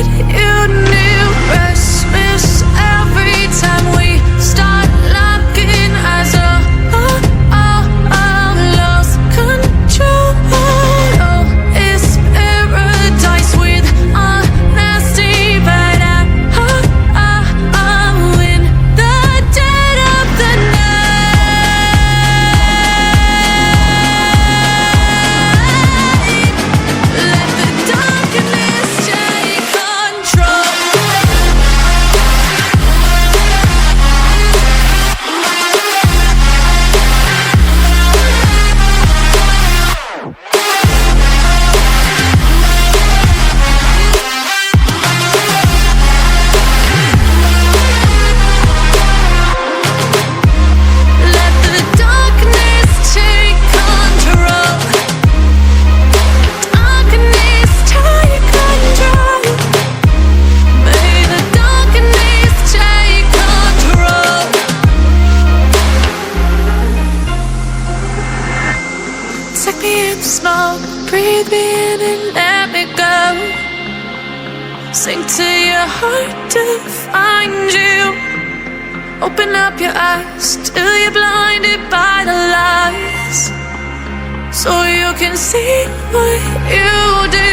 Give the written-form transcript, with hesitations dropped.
what you knew. Restless every time we start locking eyes. Lost control. Oh, it's paradise with honesty, but I'm in the dead of the night. Let the darkness take control. Let the darkness take control. Darkness take control. May the darkness take control. Take me in the smoke, breathe me in and let me go. Sink to your heart to find you. Open up your eyes till you're blinded by the lies, so you can see what you do.